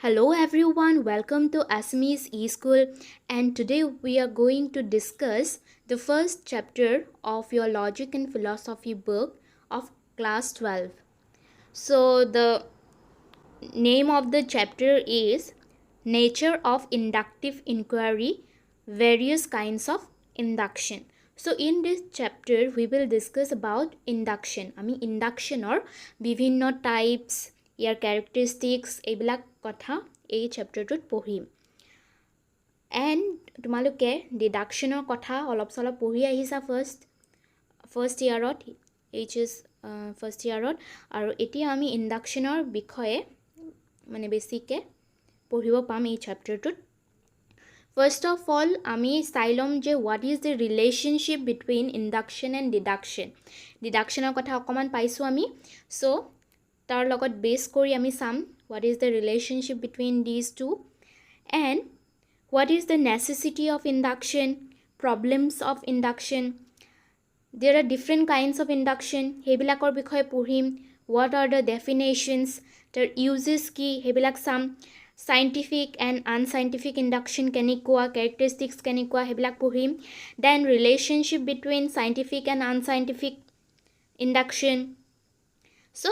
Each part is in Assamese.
Hello everyone, welcome to AHSEC e-school, and today we are going to discuss the first chapter of your logic and philosophy book of class 12. So the name of the chapter is Nature of Inductive Inquiry, Various Kinds of Induction. So in this chapter we will discuss about induction. Induction or বিভিন্ন types, ইয়াৰ characteristics এইবিলাক কথা এই চেপ্টাৰটোত পঢ়িম। এণ্ড তোমালোকে ডিডাকশ্যনৰ কথা অলপ চলপ পঢ়ি আহিছা ফাৰ্ষ্ট ইয়াৰত ফাৰ্ষ্ট ইয়াৰত, আৰু এতিয়া আমি ইণ্ডাকশ্যনৰ বিষয়ে বেছিকৈ পঢ়িব পাম এই চেপ্টাৰটোত। ফাৰ্ষ্ট অফ অল আমি চাই ল'ম যে what is the relationship between induction and deduction. ডিডাকশ্যনৰ কথা অকণমান পাইছোঁ আমি, চ' তাৰ লগত বেছ কৰি আমি চাম what is the relationship between these two and what is the necessity of induction, problems of induction. There are different kinds of induction, হেবিলাকৰ বিষয়ে পঢ়িম। What are the definitions, their uses কি হেবিলাক চাম। Scientific and unscientific induction কেনেকুৱা, characteristics কেনেকুৱা হেবিলাক পঢ়িম। Then relationship between scientific and unscientific induction. So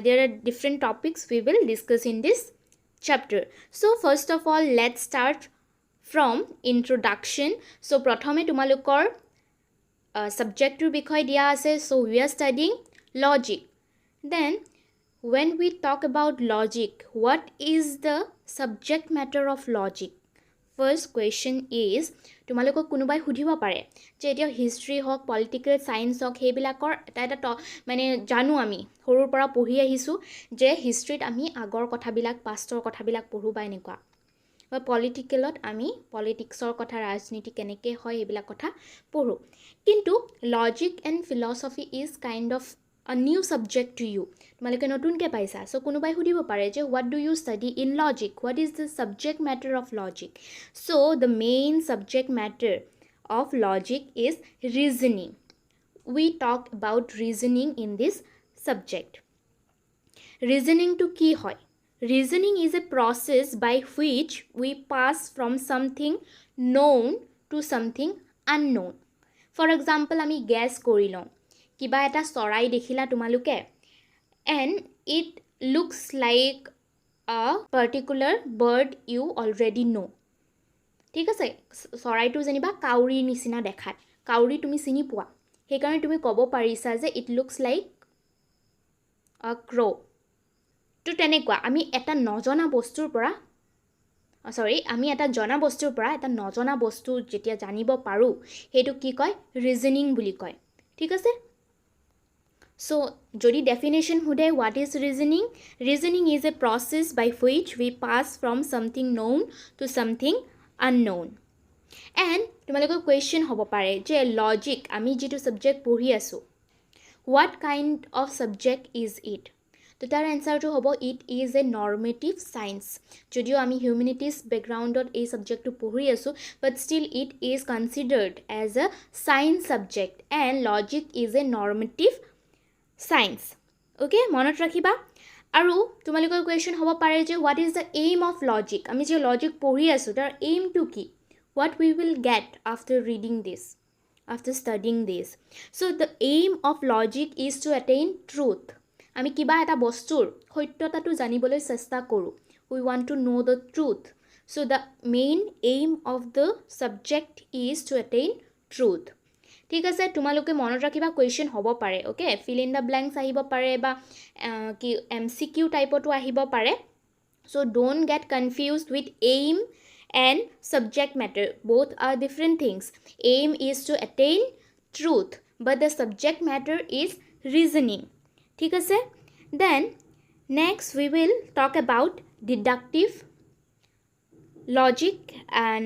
there are different topics we will discuss in this chapter. So first of all, let's start from introduction. So prathome tumalukor subject to bikhoy dia ase, so we are studying logic. Then when we talk about logic, what is the subject matter of logic? First question is, তোমালোকক কোনোবাই সুধিব পাৰে যে এতিয়া হিষ্ট্ৰী হওক, পলিটিকেল চায়েন্স হওক, সেইবিলাকৰ এটা জানো আমি সৰুৰ পৰা পঢ়ি আহিছোঁ যে হিষ্ট্ৰীত আমি আগৰ কথাবিলাক, পাষ্টৰ কথাবিলাক পঢ়োঁ বা এনেকুৱা, বা পলিটিকেলত আমি পলিটিক্সৰ কথা, ৰাজনীতি কেনেকৈ হয় এইবিলাক কথা পঢ়োঁ। কিন্তু logic and philosophy is kind of a new subject to you, তোমালোকে নতুনকৈ পাইছা। চ' কোনোবাই সুধিব পাৰে যে what do you study in logic, what is the subject matter of logic? So the main subject matter of logic is reasoning. We talk about reasoning in this subject. Reasoning to কি হয়? Reasoning is a process by which we pass from something known to something unknown. For example, আমি guess কৰি লওঁ কিবা এটা চৰাই দেখিলা তোমালোকে, and it looks like a particular bird you already know. ঠিক আছে, চৰাইটো যেনিবা কাউৰীৰ নিচিনা দেখাত, কাউৰী তুমি চিনি পোৱা, সেইকাৰণে তুমি ক'ব পাৰিছা যে it looks like a crow. তো তেনেকুৱা আমি এটা নজনা বস্তুৰ পৰা আমি এটা জনা বস্তুৰ পৰা এটা নজনা বস্তু যেতিয়া জানিব পাৰোঁ সেইটো কি কয়? ৰিজনিং বুলি কয়। ঠিক আছে, so যদি definition সুধে what is reasoning? Reasoning is a process by which we pass from something known to something unknown. And তোমালোকৰ question হ'ব পাৰে যে লজিক আমি যিটো সাবজেক্ট পঢ়ি আছোঁ, what kind of subject is it? তো তাৰ এনসাৰটো হ'ব it is a normative science. যদিও আমি হিউমেনিটিজ বেকগ্ৰাউণ্ডত এই সাবজেক্টটো পঢ়ি আছোঁ, but still it is considered as a science subject and logic is a normative science. Okay, মনত ৰাখিবা। আৰু তোমালোকৰ কুৱেশ্যন হ'ব পাৰে যে what is the aim of logic? আমি যে লজিক পঢ়ি আছোঁ তাৰ এইমটো কি? What we will get after reading this, after studying this? So the aim of logic is to attain truth. আমি কিবা এটা বস্তুৰ সত্যতাটো জানিবলৈ চেষ্টা কৰোঁ। We want to know the truth. So the main aim of the subject is to attain truth. ঠিক আছে, তোমালোকে মনত ৰাখিবা কুৱেশ্যন হ'ব পাৰে। Okay, fill in the blanks আহিব পাৰে বা কি MCQ টাইপতো আহিব পাৰে। So' don't get confused with aim and subject matter, both are different things. Aim is to attain truth, but the subject matter is reasoning. ঠিক আছে, then next we will talk about deductive logic and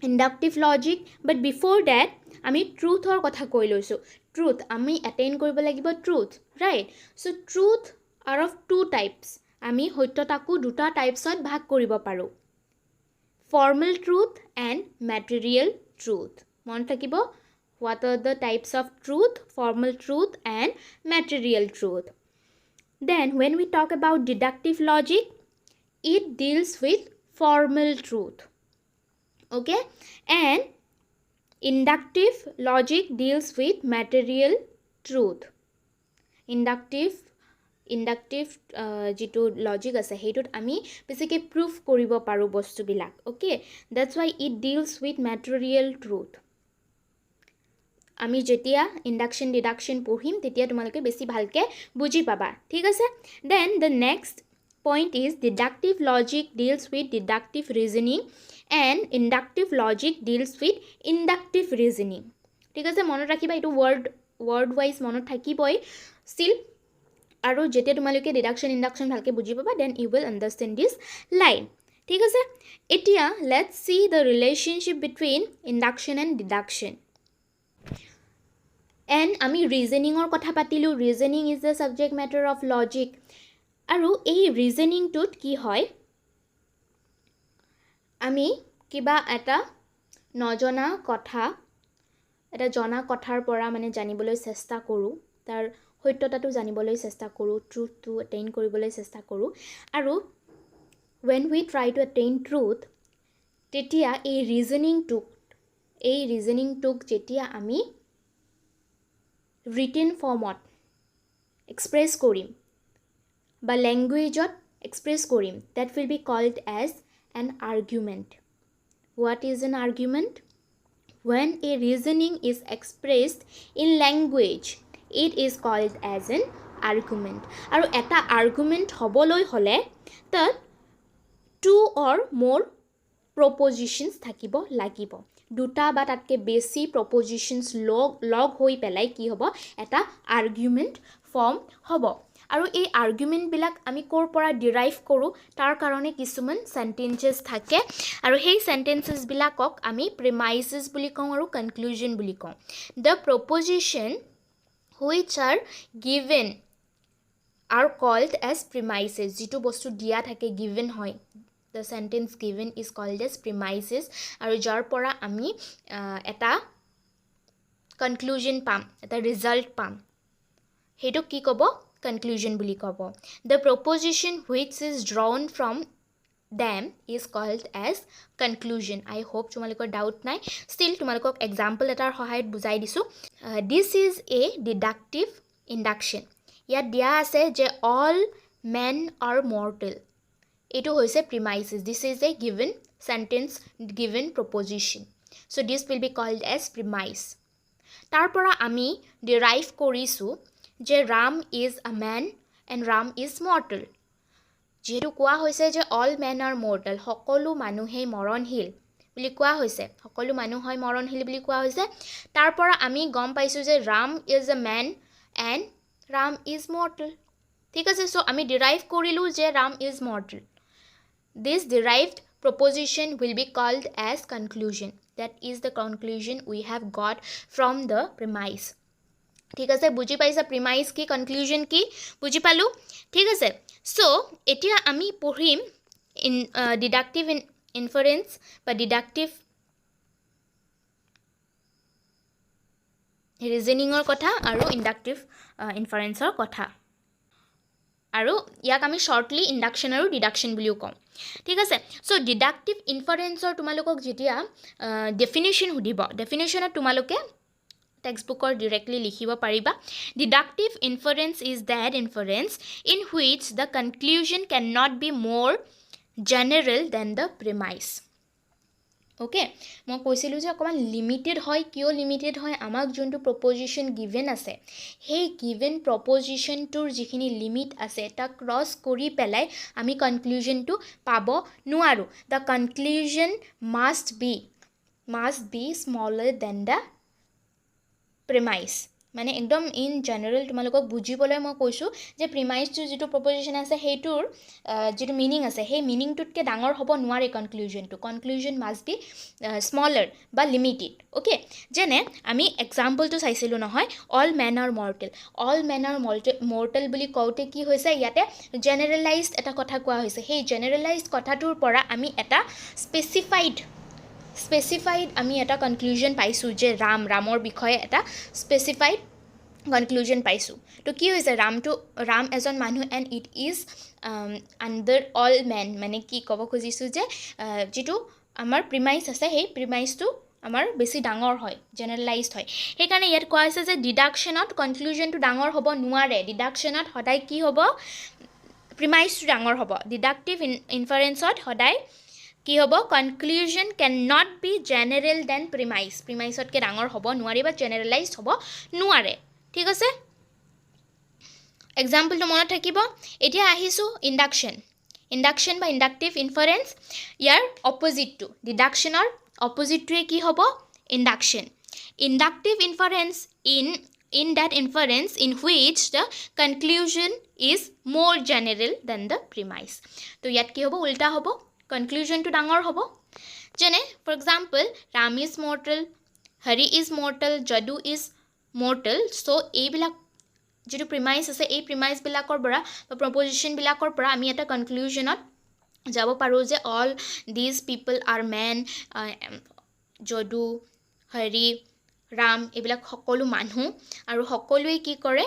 inductive logic. But before that আমি ট্ৰুথৰ কথা কৈ লৈছোঁ। ট্ৰুথ আমি এটেইন কৰিব লাগিব, truth, right? So' truth are of two types. আমি সত্যতাকো দুটা টাইপছত ভাগ কৰিব পাৰোঁ, formal truth and material truth. মনত থাকিব, what are the types of truth? Formal truth and material truth. Then when we talk about deductive logic, it deals with formal truth. Okay, and inductive logic deals with material truth. Inductive যিটো লজিক আছে সেইটোত আমি বেছিকৈ প্ৰুফ কৰিব পাৰোঁ বস্তুবিলাক. Okay, that's Y it deals with material truth. আমি যেতিয়া ইণ্ডাকশ্যন ডিডাকশ্যন পঢ়িম তেতিয়া তোমালোকে বেছি ভালকৈ বুজি পাবা. ঠিক আছে, then the next point is deductive logic deals with deductive reasoning and inductive logic deals with inductive reasoning. ঠিক আছে, মনত ৰাখিবা, এইটো ৱৰ্ড ৱাইজ মনত থাকিবই ষ্টিল. আৰু যেতিয়া তোমালোকে ডিডাকশ্যন ইণ্ডাকশ্যন ভালকৈ বুজি পাবা then you will understand this line. ঠিক আছে, এতিয়া let's see the relationship between induction and deduction. And আমি ৰিজনিঙৰ কথা পাতিলোঁ. Reasoning is the subject matter of logic. আৰু এই ৰিজনিংটোত কি হয়, আমি কিবা এটা নজনা কথা এটা জনা কথাৰ পৰা মানে জানিবলৈ চেষ্টা কৰোঁ, তাৰ সত্যতাটো জানিবলৈ চেষ্টা কৰোঁ, ট্ৰুথটো এটেইন কৰিবলৈ চেষ্টা কৰোঁ. আৰু when we try to attain truth, তেতিয়া এই ৰিজনিংটোক যেতিয়া আমি ৰিটেন ফৰ্মত এক্সপ্ৰেছ কৰিম বা লেংগুৱেজত এক্সপ্ৰেছ কৰিম, that will be called as an argument. What is an argument? When a reasoning is expressed in language, it is called as an argument. আৰু এটা argument হ'বলৈ হ'লে তাত 2 or more propositions থাকিব লাগিব. দুটা বা তাতকৈ বেছি propositions লগ হৈ পেলাই কি হ'ব, এটা argument ফৰ্ম হ'ব. আৰু এই আৰ্গুমেণ্টবিলাক আমি ক'ৰ পৰা ডিৰাইভ কৰোঁ, তাৰ কাৰণে কিছুমান চেণ্টেঞ্চেছ থাকে. আৰু সেই চেণ্টেঞ্চেছবিলাকক আমি প্ৰিমাইচেছ বুলি কওঁ আৰু কনক্লুজন বুলি কওঁ. The proposition which are given are called as premises. যিটো বস্তু দিয়া থাকে, গিভেন হয়, the sentence given is called as premises. আৰু যাৰ পৰা আমি এটা কনক্লুজন পাম, এটা ৰিজাল্ট পাম, সেইটোক কি ক'ব, conclusion বুলি ক'ব. The proposition which is drawn from them is called as conclusion. I hope তোমালোকৰ ডাউট নাই. ষ্টিল তোমালোকক এক্সাম্পল এটাৰ সহায়ত বুজাই দিছোঁ. This is a deductive induction. ইয়াত দিয়া আছে যে all men are mortal. এইটো হৈছে premises. This is a given sentence, given proposition. So this will be called as premise. তাৰ পৰা আমি derive কৰিছোঁ যে Ram is a man and Ram is mortal. যিহেতু কোৱা হৈছে যে অল মেন আৰ মৰ্টেল, সকলো মানুহেই মৰণশীল বুলি কোৱা হৈছে, সকলো মানুহ হয় মৰণশীল বুলি কোৱা হৈছে, তাৰ পৰা আমি গম পাইছোঁ যে Ram is a man and Ram is mortal. ঠিক আছে, চ' আমি ডিৰাইভ কৰিলোঁ যে Ram is mortal. This derived proposition will be called as conclusion. That is the conclusion we have got from the premise. ঠিক আছে, বুজি পাইছা প্ৰিমাইজ কি, কনক্লুজন কি, বুজি পালোঁ. ঠিক আছে, চ' এতিয়া আমি পঢ়িম ডিডাক্টিভ ইনফাৰেঞ্চ বা ডিডাক্টিভ ৰিজনিঙৰ কথা আৰু ইণ্ডাক্টিভ ইনফাৰেঞ্চৰ কথা. আৰু ইয়াক আমি শ্বৰ্টলি ইণ্ডাকশ্যন আৰু ডিডাকশ্যন বুলিও কওঁ. ঠিক আছে, চ' ডিডাক্টিভ ইনফাৰেঞ্চৰ তোমালোকক যেতিয়া ডেফিনেশ্যন সুধিব, ডেফিনেশ্যনত তোমালোকে টেক্সটবুকৰ ডিৰেক্টলি লিখিব পাৰিবা. Deductive inference is that inference in which the conclusion can not be more general than the premise. Okay, মই কৈছিলোঁ যে অকণমান লিমিটেড হয়. কিয় লিমিটেড হয়, আমাক যোনটো প্ৰপজিশ্যন গিভেন আছে, সেই গিভেন প্ৰপজিশ্যনটোৰ যিখিনি লিমিট আছে তাক ক্ৰছ কৰি পেলাই আমি কনক্লুজনটো পাব নোৱাৰোঁ. The conclusion must be smaller than the premise. মানে একদম ইন জেনেৰেল তোমালোকক বুজিবলৈ মই কৈছোঁ যে প্ৰিমাইচটোৰ যিটো প্ৰপজিশ্যন আছে সেইটোৰ যিটো মিনিং আছে সেই মিনিংটোতকৈ ডাঙৰ হ'ব নোৱাৰে কনক্লুজনটো. কনক্লুজন মাষ্ট বি স্মলাৰ বা লিমিটেড. অ'কে, যেনে আমি এক্সাম্পলটো চাইছিলোঁ নহয়, all men are mortal. All men are mortal বুলি কওঁতে কি হৈছে, ইয়াতে জেনেৰেলাইজড এটা কথা কোৱা হৈছে. সেই জেনেৰেলাইজড কথাটোৰ পৰা আমি এটা স্পেচিফাইড আমি এটা কনক্লুজন পাইছোঁ যে ৰামৰ বিষয়ে এটা স্পেচিফাইড কনক্লুজন পাইছোঁ তো কি হৈছে ৰাম এজন মানুহ and it is under all men মানে কি ক'ব খুজিছোঁ যে যিটো আমাৰ প্ৰিমাইজ আছে সেই প্ৰিমাইজটো আমাৰ বেছি ডাঙৰ হয় জেনেৰেলাইজড হয় সেইকাৰণে ইয়াত কোৱা হৈছে যে ডিডাকশ্যনত কনক্লুজনটো ডাঙৰ হ'ব নোৱাৰে ডিডাকশ্যনত সদায় কি হ'ব প্ৰিমাইজটো ডাঙৰ হ'ব ডিডাক্টিভ ইনফাৰেঞ্চত সদায় কি হ'ব conclusion can not be general than প্ৰিমাইজতকৈ ডাঙৰ হ'ব নোৱাৰে বা জেনেৰেলাইজড হ'ব নোৱাৰে ঠিক আছে এক্সাম্পলটো মনত থাকিব এতিয়া আহিছোঁ ইণ্ডাকশ্যন বা ইণ্ডাক্টিভ ইনফাৰেঞ্চ ইয়াৰ অপজিটটো ডিডাকশ্যনৰ অপজিটটোৱে কি হ'ব inductive ইনফাৰেঞ্চ in that inference in which the conclusion is more general than the premise তো ইয়াত কি হ'ব উল্টা হ'ব কনক্লুজনটো ডাঙৰ হ'ব যেনে for example Ram is mortal Hari is mortal Jadu is mortal so' এইবিলাক যিটো প্ৰিমাইজ আছে এই প্ৰিমাইজবিলাকৰ পৰা বা প্ৰপজিশ্যনবিলাকৰ পৰা আমি এটা কনক্লুজনত যাব পাৰোঁ যে all these people are men Jadu Hari Ram এইবিলাক সকলো মানুহ আৰু সকলোৱে কি কৰে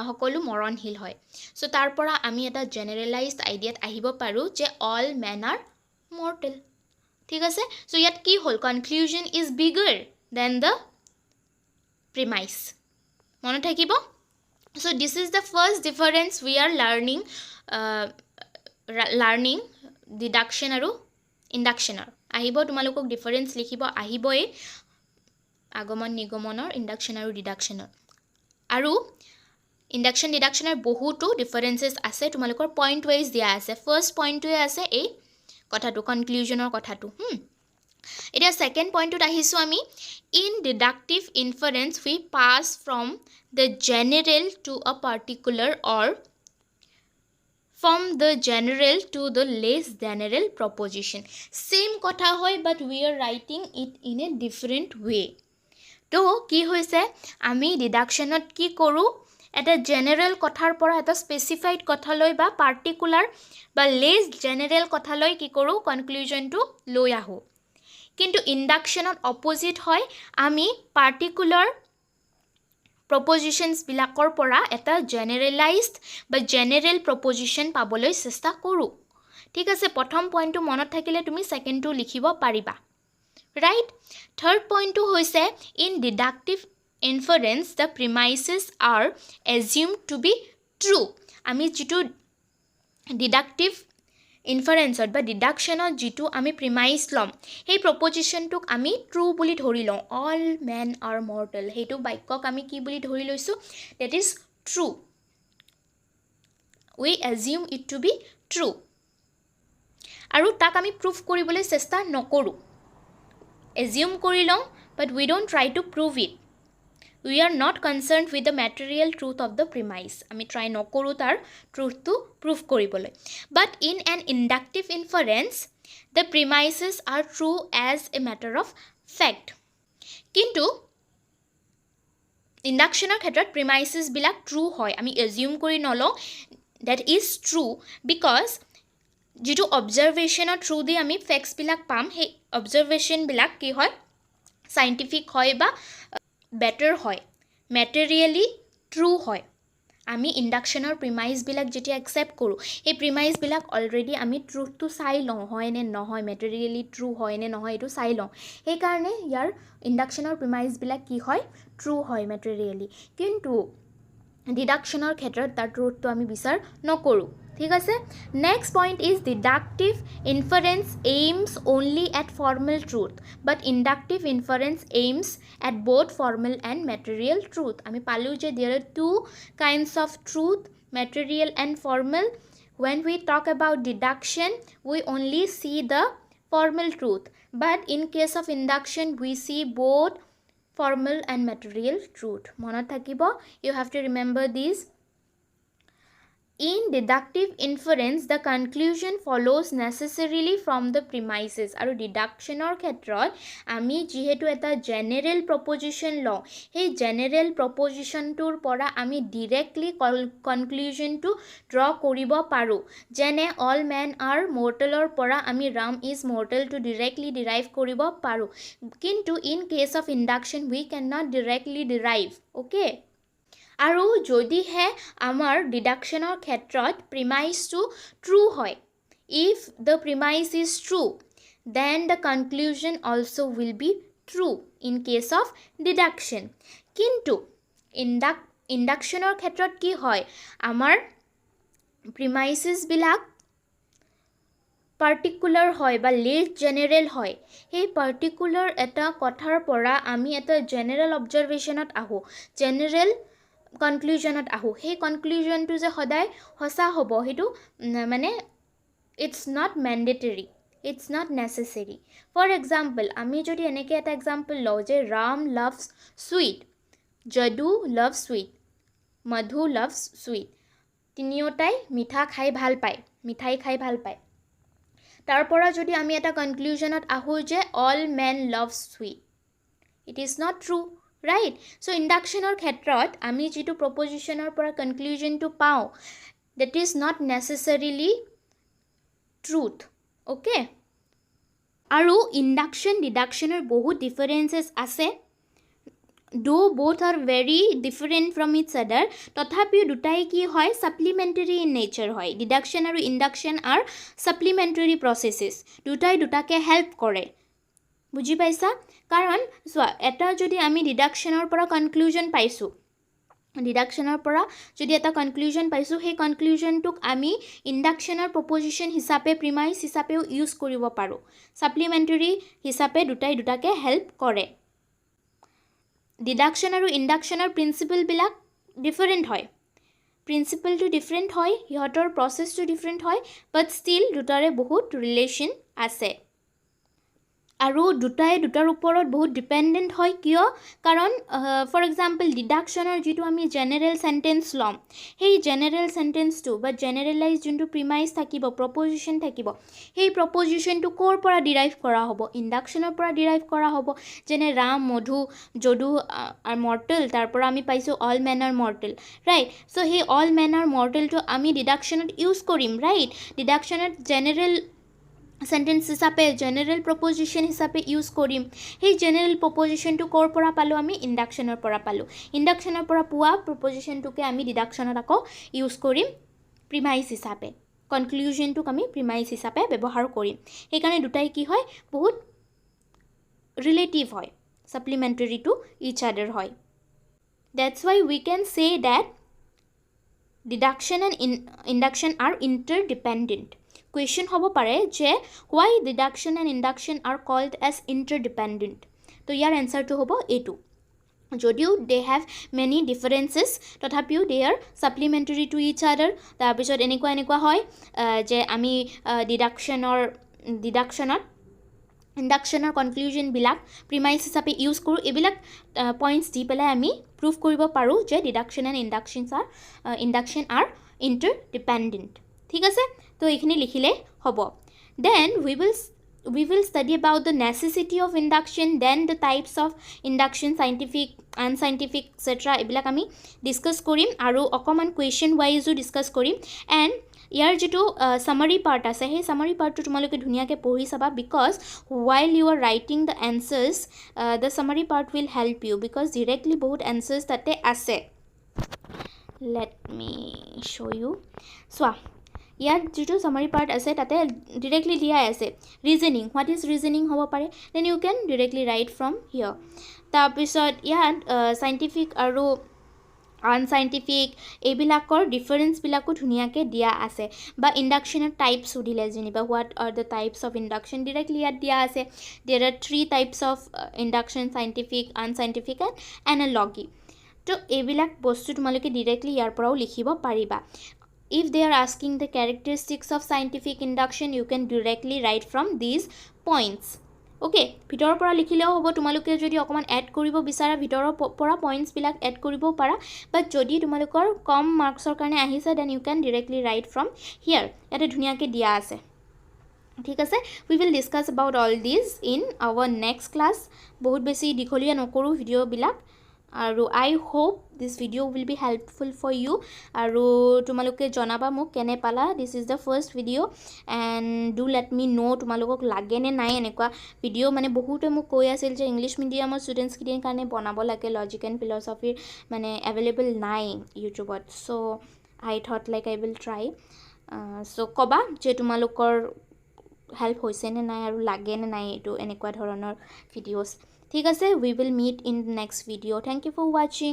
সকলো মৰণশীল হয় চ' তাৰ পৰা আমি এটা জেনেৰেলাইজড আইডিয়াত আহিব পাৰোঁ যে অল মেন আৰ মৰ্টেল ঠিক আছে চ' ইয়াত কি হ'ল conclusion is bigger than the premise মনত থাকিব so' this is the first difference we are learning deduction আৰু ইণ্ডাকশ্যনৰ আহিব তোমালোকক ডিফাৰেঞ্চ লিখিব আহিবই আগমন নিগমনৰ ইণ্ডাকশ্যন আৰু ডিডাকশ্যনৰ আৰু ইণ্ডাকশ্যন ডিডাকশ্যনৰ বহুতো ডিফাৰেঞ্চেছ আছে তোমালোকৰ পইণ্ট ৱাইজ দিয়া আছে ফাৰ্ষ্ট পইণ্টটোৱে আছে এই কথাটো কনক্লুজনৰ কথাটো এতিয়া ছেকেণ্ড পইণ্টটোত আহিছোঁ আমি in deductive inference we pass from the general to a particular or from the general to the less general proposition same কথা হয় but we are writing it in a different way তো কি হৈছে আমি ডিডাকশ্যনত কি কৰোঁ এটা জেনেৰেল কথাৰ পৰা এটা স্পেচিফাইড কথালৈ বা পাৰ্টিকুলাৰ বা লেছ জেনেৰেল কথালৈ কি কৰোঁ কনক্লুজনটো লৈ আহোঁ কিন্তু ইণ্ডাকশ্যনত অপজিট হয় আমি পাৰ্টিকুলাৰ প্ৰপজিশ্যনছবিলাকৰ পৰা এটা জেনেৰেলাইজড বা জেনেৰেল প্ৰপজিশ্যন পাবলৈ চেষ্টা কৰোঁ ঠিক আছে প্ৰথম পইণ্টটো মনত থাকিলে তুমি ছেকেণ্ডটো লিখিব পাৰিবা ৰাইট থাৰ্ড পইণ্টটো হৈছে in deductive inference the premises are assume to be true আমি যিটো ডিডাক্টিভ ইনফাৰেঞ্চত বা ডিডাকশ্যনত যিটো আমি প্ৰিমাইজ ল'ম সেই প্ৰপজিশ্যনটোক আমি ট্ৰু বুলি ধৰি লওঁ অল মেন আৰ মৰ্টেল সেইটো বাক্যক আমি কি বুলি ধৰি লৈছোঁ that is true we assume it to be true আৰু তাক আমি প্ৰুভ কৰিবলৈ চেষ্টা নকৰোঁ এজিউম কৰি লওঁ but we don't try to prove it we are not concern with the material truth of the premise আমি ট্ৰাই নকৰোঁ তাৰ ট্ৰুথটো প্ৰুভ কৰিবলৈ but in an inductive inference the premises are true as a matter of fact কিন্তু ইণ্ডাকশ্যনৰ ক্ষেত্ৰত প্ৰিমাইচেছবিলাক ট্ৰু হয় আমি এজিউম কৰি নলওঁ ডেট ইজ ট্ৰু বিকজ যিটো অবজাৰভেশ্যনৰ থ্ৰু দি আমি ফেক্টছবিলাক পাম সেই অবজাৰভেশ্যনবিলাক কি হয় চাইণ্টিফিক হয় বা বেটাৰ হয় মেটেৰিয়েলি ট্ৰু হয় আমি ইণ্ডাকশ্যনৰ প্ৰিমাইজবিলাক যেতিয়া একচেপ্ট কৰোঁ সেই প্ৰিমাইজবিলাক অলৰেডি আমি ট্ৰুথটো চাই লওঁ হয় নে নহয় মেটেৰিয়েলি ট্ৰু হয় নে নহয় এইটো চাই লওঁ সেইকাৰণে ইয়াৰ ইণ্ডাকশ্যনৰ প্ৰিমাইজবিলাক কি হয় ট্ৰু হয় মেটেৰিয়েলি কিন্তু ডিডাকশ্যনৰ ক্ষেত্ৰত তাৰ ট্ৰুথটো আমি বিচাৰ নকৰোঁ ঠিক আছে next point is deductive inference aims only at formal truth but inductive inference aims at both formal and material truth আমি পালোঁ যে there are two kinds of truth material and formal when we talk about deduction we only see the formal truth but in case of induction we see both formal and material truth মনত থাকিব you have to remember these in deductive inference the conclusion follows necessarily from the premises আৰু ডিডাকশ্যনৰ ক্ষেত্ৰত আমি যিহেতু এটা জেনেৰেল প্ৰপজিশ্যন লওঁ সেই জেনেৰেল প্ৰপজিশ্যনটোৰ পৰা আমি ডিৰেক্টলি কনক্লুজনটো ড্ৰ কৰিব পাৰোঁ যেনে অল মেন আৰ মৰ্টেলৰ পৰা আমি ৰাম ইজ মৰ্টেলটো ডিৰেক্টলি ডিৰাইভ কৰিব পাৰোঁ কিন্তু in case of induction we can not directly derive okay আৰু যদিহে আমাৰ ডিডাকশ্যনৰ ক্ষেত্ৰত প্ৰিমাইজটো ট্ৰু হয়, if the premise is true, then the conclusion also will be true in case of deduction. কিন্তু ইণ্ডাকশ্যনৰ ক্ষেত্ৰত কি হয়, আমাৰ প্ৰিমাইচেছবিলাক পাৰ্টিকুলাৰ হয় বা লেছ জেনেৰেল হয়। সেই পাৰ্টিকুলাৰ এটা কথাৰ পৰা আমি এটা জেনেৰেল অবজাৰভেশ্যনত আহোঁ, জেনেৰেল কনক্লুজনত আহোঁ। সেই কনক্লুজনটো যে সদায় সঁচা হ'ব সেইটো মানে it's not mandatory, it's not necessary. For example, আমি যদি এনেকৈ এটা এক্সাম্পল লওঁ যে Ram loves sweet, Jadu loves sweet, মধু loves sweet, তিনিওটাই মিঠা খাই ভাল পায়, মিঠাই খাই ভাল পায়। তাৰ পৰা যদি আমি এটা কনক্লুজনত আহোঁ যে all men love sweet, it is not true, right? So ইণ্ডাকশ্যনৰ ক্ষেত্ৰত আমি যিটো প্ৰপজিশ্যনৰ পৰা কনক্লুজনটো পাওঁ, that is not necessarily truth, okay? আৰু ইণ্ডাকশ্যন ডিডাকশ্যনৰ বহুত ডিফাৰেঞ্চেছ আছে, though both are very different from each other, তথাপিও দুটাই কি হয়, সাপ্লিমেণ্টাৰী ইন নেচাৰ হয়। ডিডাকশ্যন আৰু ইণ্ডাকশ্যন আৰ সাপ্লিমেণ্টাৰী প্ৰচেছেছ, দুটাই দুটাকে হেল্প কৰে, বুজি পাইছা? কাৰণ চোৱা, এটা যদি আমি ডিডাকশ্যনৰ পৰা কনক্লুজন পাইছোঁ, ডিডাকশ্যনৰ পৰা যদি এটা কনক্লুজন পাইছোঁ, সেই কনক্লুজনটোক আমি ইণ্ডাকশ্যনৰ প্ৰপজিশ্যন হিচাপে, প্ৰিমাইজ হিচাপেও ইউজ কৰিব পাৰোঁ। সাপ্লিমেণ্টাৰী হিচাপে দুটাই দুটাকে হেল্প কৰে। ডিডাকশ্যন আৰু ইণ্ডাকশ্যনৰ প্ৰিন্সিপলবিলাক ডিফাৰেণ্ট হয়, প্ৰিন্সিপলটো ডিফাৰেণ্ট হয়, সিহঁতৰ প্ৰচেছটো ডিফাৰেণ্ট হয়, বাট ষ্টিল দুটাৰে বহুত ৰিলেশ্যন আছে। আৰু দুটাই দুটাৰ ওপৰত বহুত ডিপেণ্ডেণ্ট হয়। কিয়? কাৰণ ফৰ এক্সাম্পল ডিডাকশ্যনৰ যিটো আমি জেনেৰেল চেণ্টেঞ্চ ল'ম, সেই জেনেৰেল চেণ্টেঞ্চটো বা জেনেৰেলাইজ যোনটো প্ৰিমাইজ থাকিব, প্ৰপজিশ্যন থাকিব, সেই প্ৰপজিশ্যনটো ক'ৰ পৰা ডিৰাইভ কৰা হ'ব? ইণ্ডাকশ্যনৰ পৰা ডিৰাইভ কৰা হ'ব। যেনে ৰাম, মধু, যদু আৰ মৰ্টেল, তাৰ পৰা আমি পাইছোঁ all men are mortal, right? চ' সেই অল মেন আৰ মৰ্টেলটো আমি ডিডাকশ্যনত ইউজ কৰিম, ৰাইট? ডিডাকশ্যনত জেনেৰেল চেণ্টেঞ্চ হিচাপে, জেনেৰেল প্ৰপজিশ্যন হিচাপে ইউজ কৰিম। সেই জেনেৰেল প্ৰপজিশ্যনটো ক'ৰ পৰা পালোঁ? আমি ইণ্ডাকশ্যনৰ পৰা পালোঁ। ইণ্ডাকশ্যনৰ পৰা পোৱা প্ৰপজিশ্যনটোকে আমি ডিডাকশ্যনত আকৌ ইউজ কৰিম প্ৰিমাইজ হিচাপে, কনক্লুজনটোক আমি প্ৰিমাইজ হিচাপে ব্যৱহাৰ কৰিম। সেইকাৰণে দুটাই কি হয়, বহুত ৰিলেটিভ হয়, সাপ্লিমেণ্টাৰী টু ইচ আদাৰ হয়। That's why we can say that deduction and induction are interdependent. Question হ'ব পাৰে যে why deduction and induction are called as interdependent? তো ইয়াৰ এনচাৰটো হ'ব এইটো। যদিও they have many differences, তথাপিও they are supplementary to each other. তাৰপিছত এনেকুৱা হয় যে আমি ডিডাকশ্যনত ইণ্ডাকশ্যনৰ কনক্লুজনবিলাক প্ৰিমাইজ হিচাপে ইউজ কৰোঁ। এইবিলাক পইণ্টছ দি পেলাই আমি প্ৰুভ কৰিব পাৰোঁ যে deduction and induction are interdependent. ঠিক আছে, তো এইখিনি লিখিলে হ'ব। Then we will study about the necessity of induction, then the types of induction, scientific, unscientific, etc. এইবিলাক আমি ডিছকাছ কৰিম আৰু অকণমান কুৱেশ্যন ৱাইজো ডিছকাছ কৰিম। এণ্ড ইয়াৰ যিটো চামাৰী পাৰ্ট আছে, সেই চামাৰী পাৰ্টটো তোমালোকে ধুনীয়াকৈ পঢ়ি চাবা, because while you are writing the answers, the summary part will help you, because directly বহুত answers তাতে আছে। Let me show you. চোৱা, ইয়াত যিটো চামাৰী পাৰ্ট আছে তাতে ডিৰেক্টলি দিয়াই আছে ৰিজনিং, হোৱাট ইজ ৰিজনিং হ'ব পাৰে, then you can directly write from here. তাৰপিছত ইয়াত চাইণ্টিফিক আৰু আনচাইণ্টিফিক এইবিলাকৰ ডিফাৰেঞ্চবিলাকো ধুনীয়াকৈ দিয়া আছে। বা ইণ্ডাকশ্যনৰ টাইপছ সুধিলে যেনিবা, what are the types of induction, directly ইয়াত দিয়া আছে। There are 3 types of induction, scientific, unscientific and analogy. তো এইবিলাক বস্তু তোমালোকে ডিৰেক্টলি ইয়াৰ পৰাও লিখিব পাৰিবা। If they are asking the characteristics of scientific induction, you can directly write from these points. Okay, ভিতৰৰ পৰা লিখিলেও হ'ব। তোমালোকে যদি অকণমান এড কৰিব বিচাৰা, ভিতৰৰ পৰা পইণ্টছবিলাক এড কৰিব পাৰা। বাট যদি তোমালোকৰ কম মাৰ্কছৰ কাৰণে আহিছে, then you can directly write from here. ইয়াতে ধুনীয়াকৈ দিয়া আছে, ঠিক আছে। We will discuss about all these in our next class. বহুত বেছি দীঘলীয়া নকৰোঁ ভিডিঅ'বিলাক, আৰু I hope this video' will be helpful for you আৰু তোমালোকে জনাবা মোক কেনে পালা this is the first video' and do let me know' তোমালোকক লাগে নে নাই এনেকুৱা ভিডিঅ' মানে বহুতে মোক কৈ আছিল যে ইংলিছ মিডিয়ামৰ ষ্টুডেণ্টছখিনিৰ কাৰণে বনাব লাগে লজিক এণ্ড ফিলচফিৰ মানে এভেইলেবল নাই ইউটিউবত so' I thought like I will try so' ক'বা যে তোমালোকৰ হেল্প হৈছে নে নাই আৰু লাগে নে নাই এইটো এনেকুৱা ধৰণৰ ভিডিঅ'ছ ঠিক আছে we will meet in next video' thank you for ৱাচিং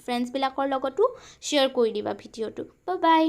ফ্ৰেণ্ডছবিলাকৰ লগতো শ্বেয়াৰ কৰি দিবা ভিডিঅ'টো বাই বাই